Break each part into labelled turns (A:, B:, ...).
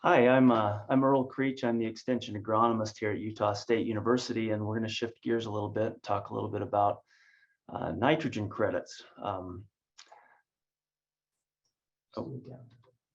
A: Hi, I'm Earl Creech. I'm the extension agronomist here at Utah State University, and we're going to shift gears a little bit, talk a little bit about nitrogen credits. Oh,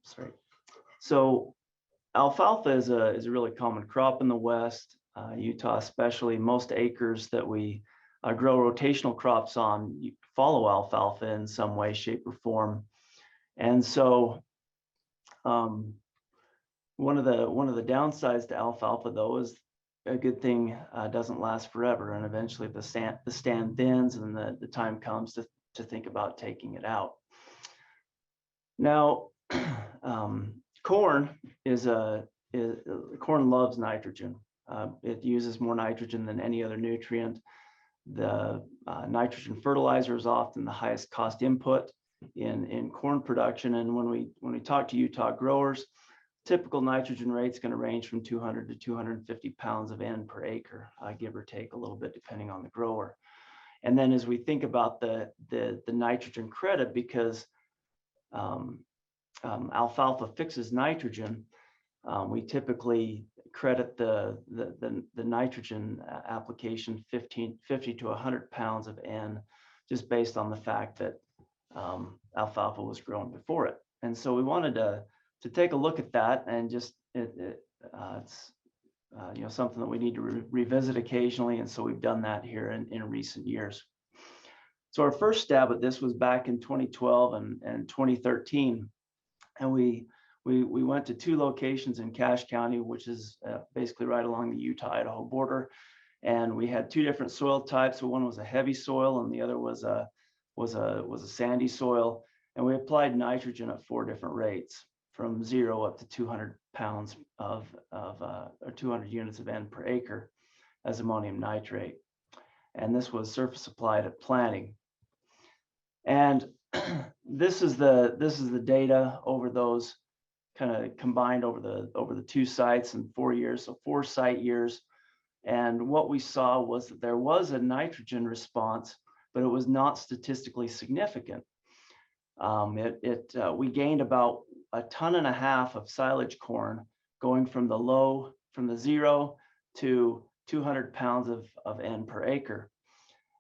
A: sorry. So alfalfa is a really common crop in the West, Utah especially. Most acres that we grow rotational crops on follow alfalfa in some way, shape, or form. And so um, one of the downsides to alfalfa, though, is a good thing doesn't last forever, and eventually the stand thins, and the time comes to think about taking it out. Now, corn corn loves nitrogen. It uses more nitrogen than any other nutrient. The nitrogen fertilizer is often the highest cost input in corn production, and when we talk to Utah growers, typical nitrogen rate is going to range from 200 to 250 pounds of N per acre, give or take a little bit depending on the grower. And then as we think about the nitrogen credit, because alfalfa fixes nitrogen, we typically credit the nitrogen application 50 to 100 pounds of N, just based on the fact that alfalfa was grown before it. And so we wanted to take a look at that, and just it's something that we need to revisit occasionally, and so we've done that here in recent years. So our first stab at this was back in 2012 and 2013, and we went to two locations in Cache County, which is basically right along the Utah-Idaho border, and we had two different soil types. So one was a heavy soil, and the other was a sandy soil, and we applied nitrogen at 4 different rates, from 0 up to 200 pounds or 200 units of N per acre as ammonium nitrate. And this was surface applied at planting. And this is the data over those kind of combined over the two sites in 4 years, so 4 site years. And what we saw was that there was a nitrogen response, but it was not statistically significant. We gained about 1.5 tons of silage corn, going from the 0 to 200 pounds of N per acre.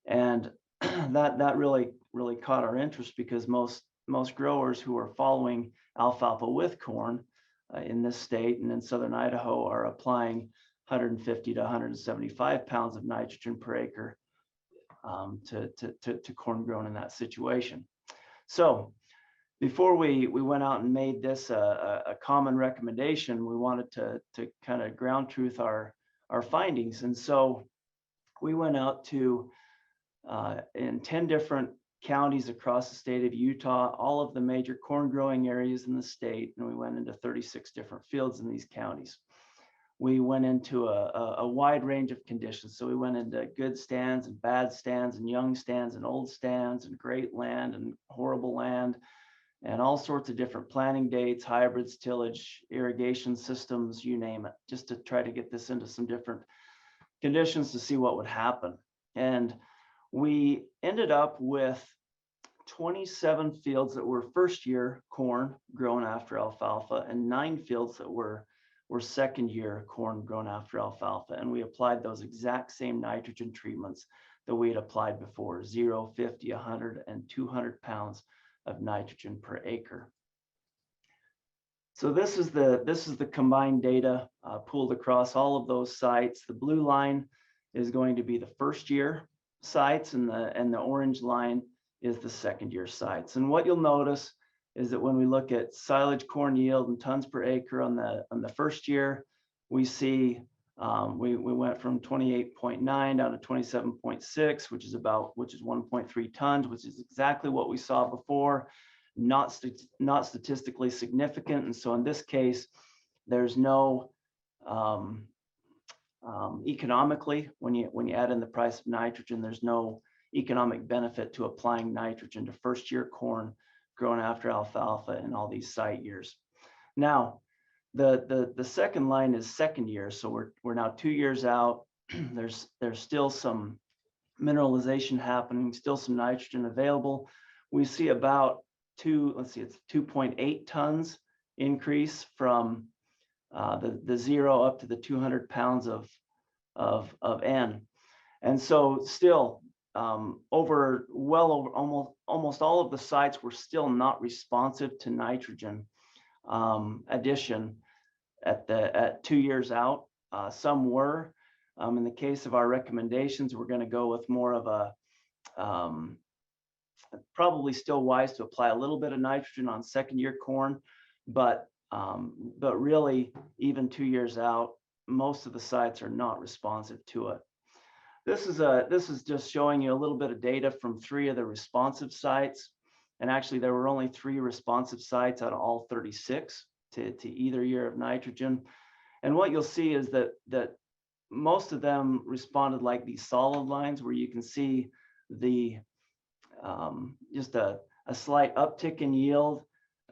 A: And that really caught our interest, because most growers who are following alfalfa with corn in this state and in southern Idaho are applying 150 to 175 pounds of nitrogen per acre to corn grown in that situation. So before we went out and made this a common recommendation, we wanted to kind of ground truth our findings. And so we went out to in 10 different counties across the state of Utah, all of the major corn growing areas in the state, and we went into 36 different fields in these counties. We went into a wide range of conditions. So we went into good stands and bad stands and young stands and old stands and great land and horrible land, and all sorts of different planting dates, hybrids, tillage, irrigation systems, you name it, just to try to get this into some different conditions to see what would happen. And we ended up with 27 fields that were first year corn grown after alfalfa, and 9 fields that were second year corn grown after alfalfa. And we applied those exact same nitrogen treatments that we had applied before: 0, 50, 100, and 200 pounds of nitrogen per acre. So this is the combined data pooled across all of those sites. The blue line is going to be the first year sites, and the orange line is the second year sites. And what you'll notice is that when we look at silage corn yield and tons per acre on the first year, we see we went from 28.9 down to 27.6, which is 1.3 tons, which is exactly what we saw before, not statistically significant. And so in this case, there's no economically, when you add in the price of nitrogen, there's no economic benefit to applying nitrogen to first year corn grown after alfalfa in all these site years. Now, the second line is second year, so we're now 2 years out. There's still some mineralization happening, still some nitrogen available. We see about it's 2.8 tons increase from the 0 up to the 200 pounds of N. And so still over almost all of the sites were still not responsive to nitrogen addition at 2 years out. Some were. In the case of our recommendations, we're going to go with more of a probably still wise to apply a little bit of nitrogen on second-year corn, but really even 2 years out, most of the sites are not responsive to it. This is just showing you a little bit of data from 3 of the responsive sites, and actually there were only 3 responsive sites out of all 36 to either year of nitrogen. And what you'll see is that most of them responded like these solid lines, where you can see the just a slight uptick in yield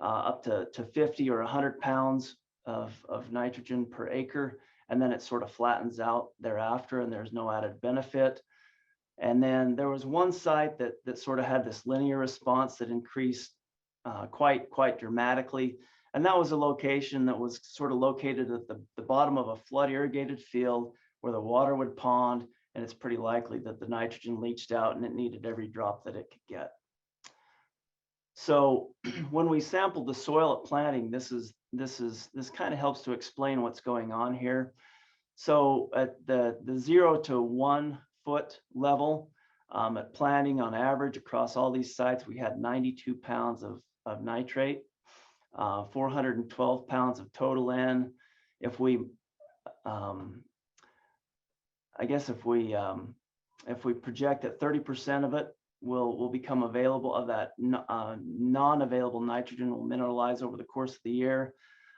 A: up to 50 or 100 pounds of nitrogen per acre, and then it sort of flattens out thereafter, and there's no added benefit. And then there was one site that sort of had this linear response that increased quite dramatically, and that was a location that was sort of located at the bottom of a flood irrigated field where the water would pond, and it's pretty likely that the nitrogen leached out and it needed every drop that it could get. So when we sampled the soil at planting, this kind of helps to explain what's going on here. So at the 0 to 1 foot level at planting, on average across all these sites, we had 92 pounds of nitrate, 412 pounds of total N. If we I guess if we project that 30% of it will become available, of that non-available nitrogen will mineralize over the course of the year,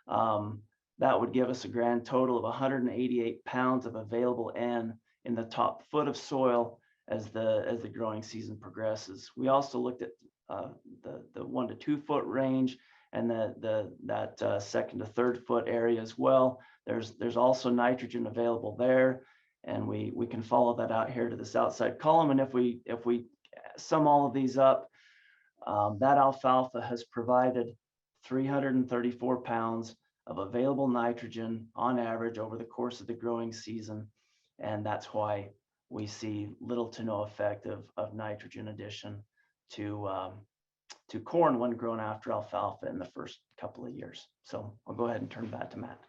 A: that would give us a grand total of 188 pounds of available N in the top foot of soil as the growing season progresses. We also looked at the 1 to 2 foot range and that second to third foot area as well. There's also nitrogen available there, and we can follow that out here to this outside column. And if we sum all of these up, that alfalfa has provided 334 pounds of available nitrogen on average over the course of the growing season, and that's why we see little to no effect of nitrogen addition to corn when grown after alfalfa in the first couple of years. So I'll go ahead and turn back to Matt.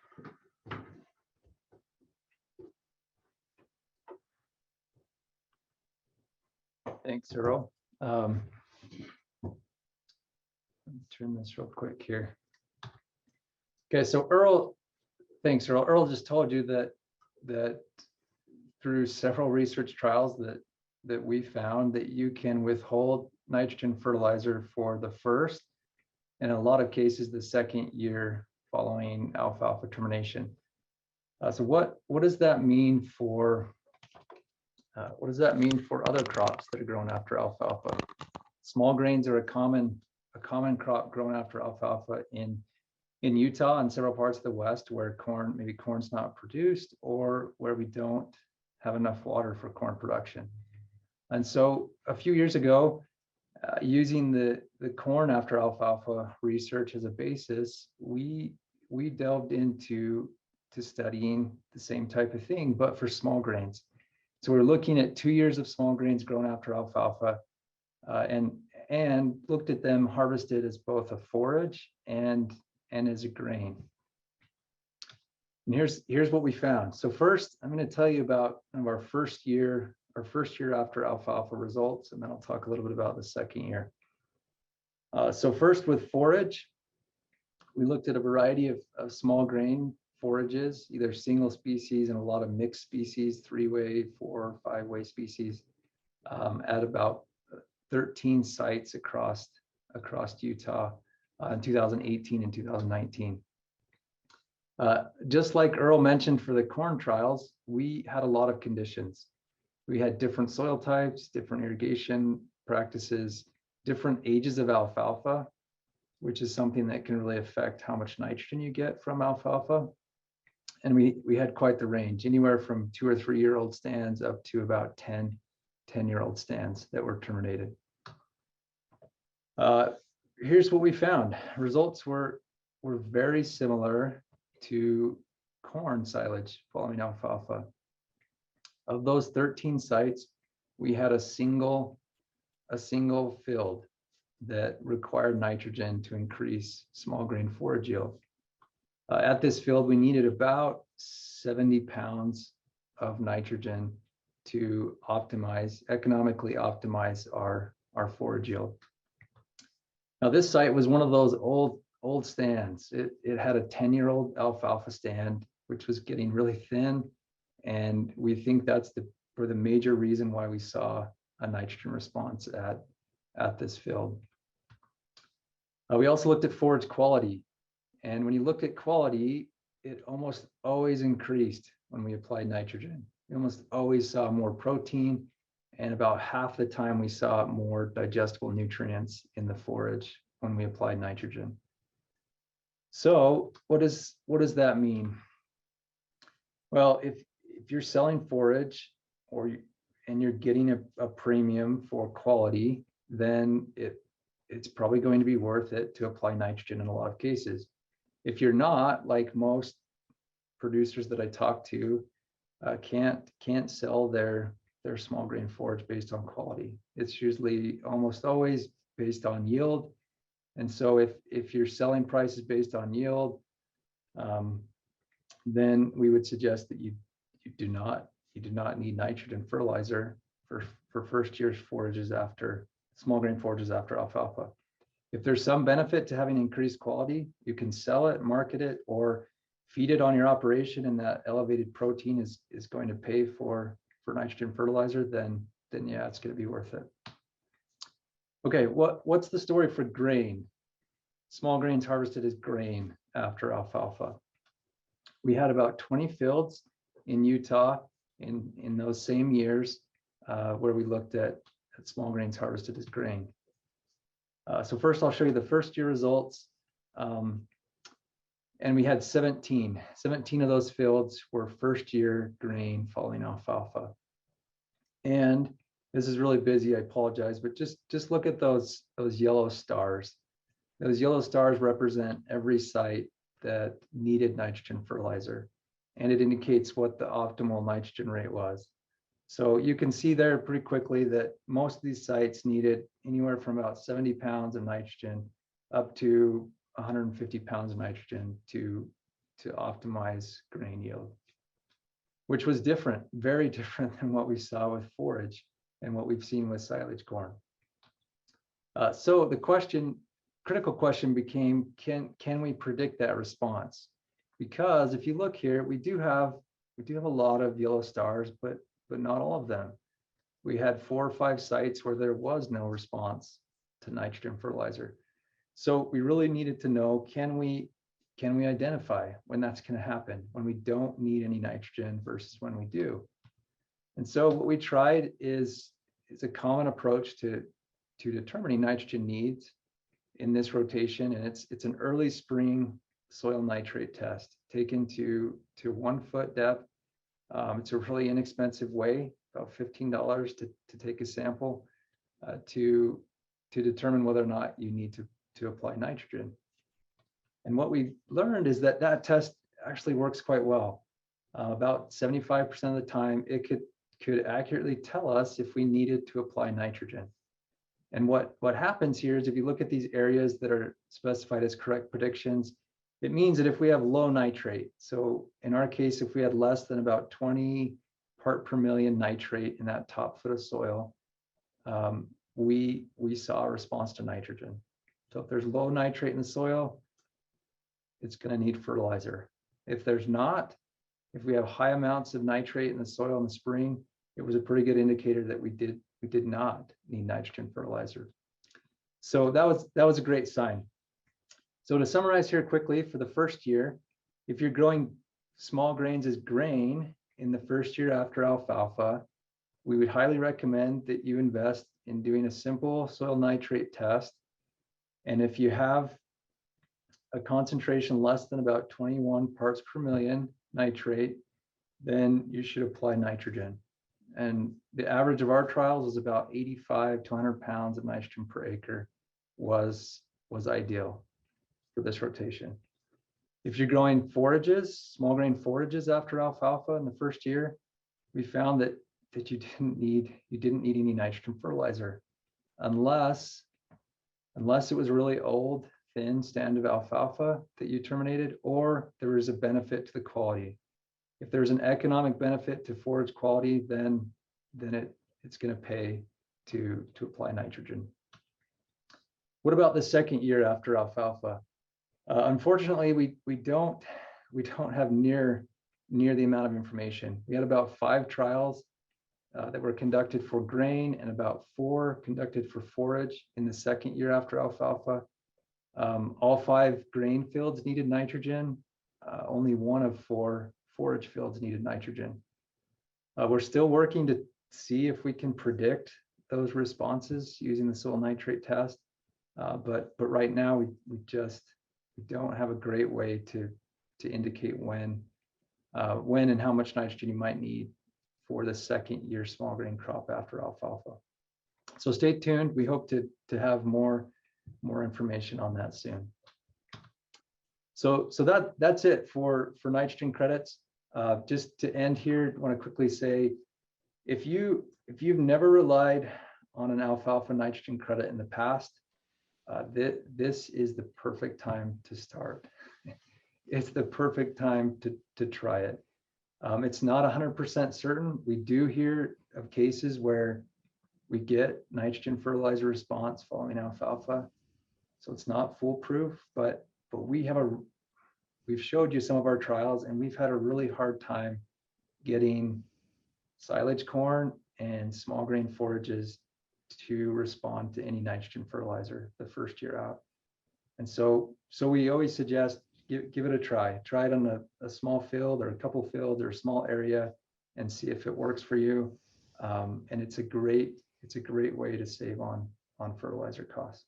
B: Thanks, Earl. Let me turn this real quick here. Okay, so Earl, thanks, Earl. Earl just told you that through several research trials that we found that you can withhold nitrogen fertilizer for the first, and in a lot of cases, the second year following alfalfa termination. So what does that mean for other crops that are grown after alfalfa? Small grains are a common crop grown after alfalfa in Utah and several parts of the West where corn's not produced, or where we don't have enough water for corn production. And so a few years ago, using the corn after alfalfa research as a basis, we delved into studying the same type of thing, but for small grains. So we're looking at 2 years of small grains grown after alfalfa, and looked at them harvested as both a forage and as a grain. And here's what we found. So first, I'm going to tell you about our first year after alfalfa results, and then I'll talk a little bit about the second year. So first, with forage, we looked at a variety of small grain forages, either single species and a lot of mixed species, 3-way, 4, 5-way species, at about 13 sites across Utah in 2018 and 2019. Just like Earl mentioned for the corn trials, we had a lot of conditions. We had different soil types, different irrigation practices, different ages of alfalfa, which is something that can really affect how much nitrogen you get from alfalfa. And we had quite the range, anywhere from 2 or 3 year old stands up to about 10-year-old stands that were terminated. Here's what we found. Results were very similar to corn silage following alfalfa. Of those 13 sites, we had a single field that required nitrogen to increase small grain forage yield. At this field, we needed about 70 pounds of nitrogen to economically optimize our forage yield. Now, this site was one of those old stands. It had a 10-year-old alfalfa stand, which was getting really thin. And we think that's the major reason why we saw a nitrogen response at this field. We also looked at forage quality. And when you looked at quality, it almost always increased when we applied nitrogen. We almost always saw more protein, and about half the time we saw more digestible nutrients in the forage when we applied nitrogen. So what does that mean? Well, if you're selling forage and you're getting a premium for quality, then it's probably going to be worth it to apply nitrogen in a lot of cases. If you're not, like most producers that I talk to, can't sell their small grain forage based on quality. It's usually almost always based on yield. And so if your selling price is based on yield, then we would suggest that you do not need nitrogen fertilizer for first year's forages after small grain forages after alfalfa. If there's some benefit to having increased quality, you can sell it, market it, or feed it on your operation, and that elevated protein is going to pay for nitrogen fertilizer, then yeah, it's going to be worth it. Okay, what's the story for grain? Small grains harvested as grain after alfalfa. We had about 20 fields in Utah in those same years where we looked at small grains harvested as grain. So first I'll show you the first year results. And we had 17 of those fields were first year grain following alfalfa. And this is really busy, I apologize, but just look at those yellow stars. Those yellow stars represent every site that needed nitrogen fertilizer, and it indicates what the optimal nitrogen rate was. So you can see there pretty quickly that most of these sites needed anywhere from about 70 pounds of nitrogen up to 150 pounds of nitrogen to optimize grain yield, which was different, very different than what we saw with forage and what we've seen with silage corn. So the critical question became, can we predict that response? Because if you look here, we do have a lot of yellow stars, but not all of them. We had 4 or 5 sites where there was no response to nitrogen fertilizer. So we really needed to know, can we identify when that's going to happen, when we don't need any nitrogen versus when we do? And so what we tried is a common approach to determining nitrogen needs in this rotation, and it's an early spring soil nitrate test taken to 1 foot depth. It's a really inexpensive way, about $15 to take a sample to determine whether or not you need to apply nitrogen. And what we learned is that test actually works quite well. About 75% of the time, it could accurately tell us if we needed to apply nitrogen. And what happens here is if you look at these areas that are specified as correct predictions, it means that if we have low nitrate, so in our case, if we had less than about 20 part per million nitrate in that top foot of soil, we saw a response to nitrogen. So if there's low nitrate in the soil, it's going to need fertilizer. If there's not, if we have high amounts of nitrate in the soil in the spring, it was a pretty good indicator that we did not need nitrogen fertilizer. So that was a great sign. So to summarize here quickly, for the first year, if you're growing small grains as grain in the first year after alfalfa, we would highly recommend that you invest in doing a simple soil nitrate test. And if you have a concentration less than about 21 parts per million nitrate, then you should apply nitrogen. And the average of our trials was about 85 to 100 pounds of nitrogen per acre was ideal for this rotation. If you're growing forages, small grain forages after alfalfa in the first year, we found that you didn't need any nitrogen fertilizer unless it was really old, thin stand of alfalfa that you terminated, or there was a benefit to the quality. If there's an economic benefit to forage quality, then it's going to pay to apply nitrogen. What about the second year after alfalfa? Unfortunately, we don't have near the amount of information. We had about 5 trials that were conducted for grain and about 4 conducted for forage in the second year after alfalfa. All 5 grain fields needed nitrogen. Only 1 of 4 forage fields needed nitrogen. We're still working to see if we can predict those responses using the soil nitrate test. But right now we don't have a great way to indicate when and how much nitrogen you might need for the second year small grain crop after alfalfa. So stay tuned. We hope to have more information on that soon. So that's it for nitrogen credits. Just to end here, I want to quickly say, if you've never relied on an alfalfa nitrogen credit in the past, this is the perfect time to start. It's the perfect time to try it. It's not 100% certain. We do hear of cases where we get nitrogen fertilizer response following alfalfa, so it's not foolproof. But we've showed you some of our trials, and we've had a really hard time getting silage corn and small grain forages to respond to any nitrogen fertilizer the first year out. And so we always suggest give it a try. Try it on a small field or a couple fields or a small area and see if it works for you. And it's a great way to save on fertilizer costs.